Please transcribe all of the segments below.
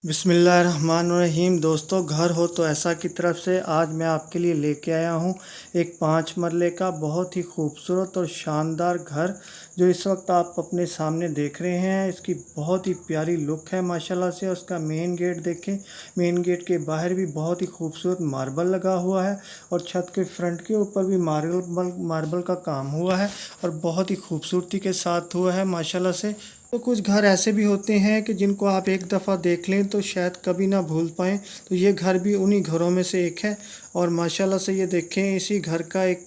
बिस्मिल्लाहिर्रहमानिर्रहीम। दोस्तों, घर हो तो ऐसा की तरफ से आज मैं आपके लिए लेके आया हूँ एक 5 मरले का बहुत ही खूबसूरत और शानदार घर जो इस वक्त आप अपने सामने देख रहे हैं। इसकी बहुत ही प्यारी लुक है माशाल्लाह से। उसका मेन गेट देखें, मेन गेट के बाहर भी बहुत ही खूबसूरत मार्बल लगा हुआ है और छत के फ्रंट के ऊपर भी मार्बल का काम हुआ है और बहुत ही खूबसूरती के साथ हुआ है माशाल्लाह से। तो कुछ घर ऐसे भी होते हैं कि जिनको आप एक दफ़ा देख लें तो शायद कभी ना भूल पाएँ। तो ये घर भी उन्हीं घरों में से एक है और माशाल्लाह से ये देखें, इसी घर का एक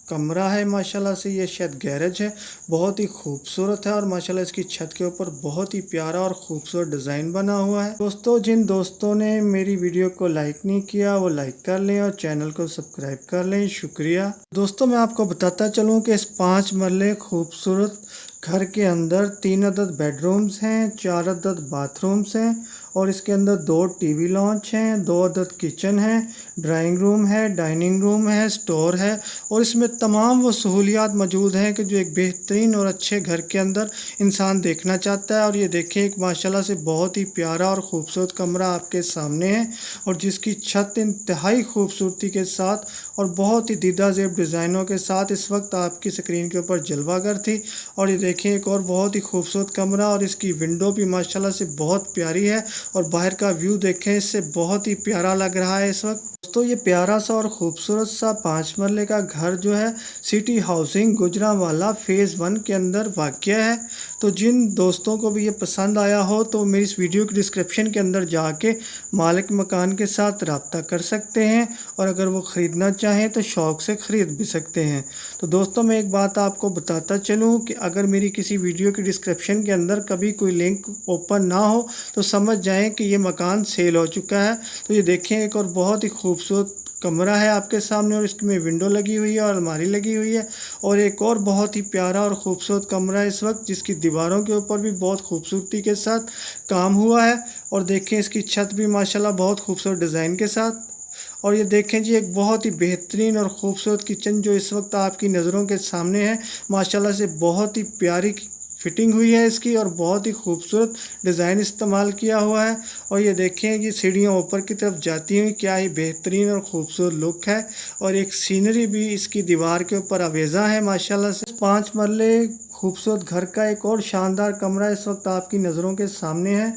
कमरा है माशाल्लाह से। ये शायद गैरेज है, बहुत ही खूबसूरत है और माशाल्लाह इसकी छत के ऊपर बहुत ही प्यारा और ख़ूबसूरत डिज़ाइन बना हुआ है। दोस्तों, जिन दोस्तों ने मेरी वीडियो को लाइक नहीं किया वो लाइक कर लें और चैनल को सब्सक्राइब कर लें, शुक्रिया। दोस्तों, मैं आपको बताता चलूँ कि इस 5 मरले खूबसूरत घर के अंदर 3 अदद बेडरूम्स हैं, 4 अदद बाथरूम्स हैं और इसके अंदर 2 टीवी लॉन्च हैं, 2 अदद किचन है, ड्राइंग रूम है, डाइनिंग रूम है, स्टोर है और इसमें तमाम वो सहूलियात मौजूद हैं कि जो एक बेहतरीन और अच्छे घर के अंदर इंसान देखना चाहता है। और ये देखें, एक माशाल्लाह से बहुत ही प्यारा और ख़ूबसूरत कमरा आपके सामने है और जिसकी छत इंतहाई खूबसूरती के साथ और बहुत ही दीदा ज़ेब डिज़ाइनों के साथ इस वक्त आपकी स्क्रीन के ऊपर जलवागर थी। और ये देखें, एक और बहुत ही खूबसूरत कमरा और इसकी विंडो भी माशाल्लाह से बहुत प्यारी है और बाहर का व्यू देखें, इससे बहुत ही प्यारा लग रहा है इस वक्त। दोस्तों, ये प्यारा सा और ख़ूबसूरत सा 5 मरले का घर जो है सिटी हाउसिंग गुजरांवाला फ़ेज़ 1 के अंदर वाक़या है। तो जिन दोस्तों को भी ये पसंद आया हो तो मेरी इस वीडियो की डिस्क्रिप्शन के अंदर जाके मालिक मकान के साथ रब्ता कर सकते हैं और अगर वो ख़रीदना चाहें तो शौक़ से ख़रीद भी सकते हैं। तो दोस्तों, मैं एक बात आपको बताता चलूँ कि अगर मेरी किसी वीडियो की डिस्क्रिप्शन के अंदर कभी कोई लिंक ओपन ना हो तो समझ जाएं कि ये मकान सेल हो चुका है। तो ये देखें, एक और बहुत ही खूबसूरत कमरा है आपके सामने और इसमें विंडो लगी हुई है और अलमारी लगी हुई है और एक और बहुत ही प्यारा और ख़ूबसूरत कमरा है इस वक्त, जिसकी दीवारों के ऊपर भी बहुत खूबसूरती के साथ काम हुआ है। और देखें, इसकी छत भी माशाल्लाह बहुत खूबसूरत डिज़ाइन के साथ। और ये देखें जी, एक बहुत ही बेहतरीन और ख़ूबसूरत किचन जो इस वक्त आपकी नज़रों के सामने है। माशाल्लाह से बहुत ही प्यारी फिटिंग हुई है इसकी और बहुत ही खूबसूरत डिज़ाइन इस्तेमाल किया हुआ है। और ये देखें कि सीढ़ियाँ ऊपर की तरफ जाती हुई क्या ही बेहतरीन और ख़ूबसूरत लुक है और एक सीनरी भी इसकी दीवार के ऊपर आवेज़ा है माशाल्लाह से। 5 मरले खूबसूरत घर का एक और शानदार कमरा इस वक्त आपकी नज़रों के सामने है।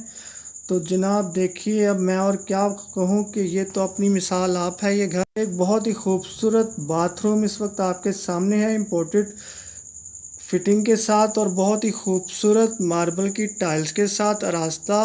तो जनाब देखिए, अब मैं और क्या कहूँ कि ये तो अपनी मिसाल आप है। ये घर एक बहुत ही खूबसूरत बाथरूम इस वक्त आपके सामने है, इम्पोर्टेड फिटिंग के साथ और बहुत ही खूबसूरत मार्बल की टाइल्स के साथ रास्ता।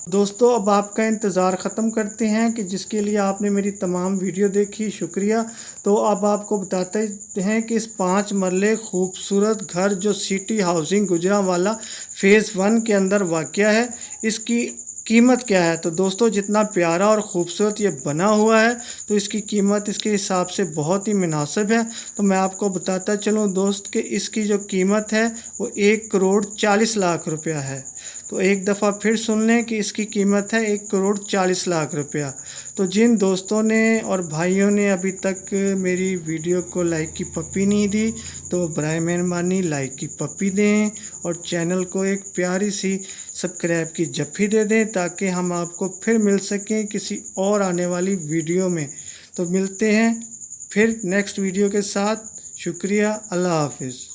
दोस्तों, अब आपका इंतज़ार ख़त्म करते हैं कि जिसके लिए आपने मेरी तमाम वीडियो देखी, शुक्रिया। तो अब आपको बताते हैं कि इस 5 मरले खूबसूरत घर जो सिटी हाउसिंग गुजरांवाला फ़ेज़ 1 के अंदर वाक़या है, इसकी कीमत क्या है। तो दोस्तों, जितना प्यारा और ख़ूबसूरत ये बना हुआ है तो इसकी कीमत इसके हिसाब से बहुत ही मुनासिब है। तो मैं आपको बताता चलूँ दोस्त कि इसकी जो कीमत है वो 1,40,00,000 रुपया है। तो एक दफ़ा फिर सुन लें कि इसकी कीमत है 1,40,00,000 रुपया। तो जिन दोस्तों ने और भाइयों ने अभी तक मेरी वीडियो को लाइक की पप्पी नहीं दी तो बराए मेहरबानी लाइक की पप्पी दें और चैनल को एक प्यारी सी सब्सक्राइब की जफ्फी दे दें ताकि हम आपको फिर मिल सकें किसी और आने वाली वीडियो में। तो मिलते हैं फिर नेक्स्ट वीडियो के साथ। शुक्रिया, अल्लाह हाफिज़।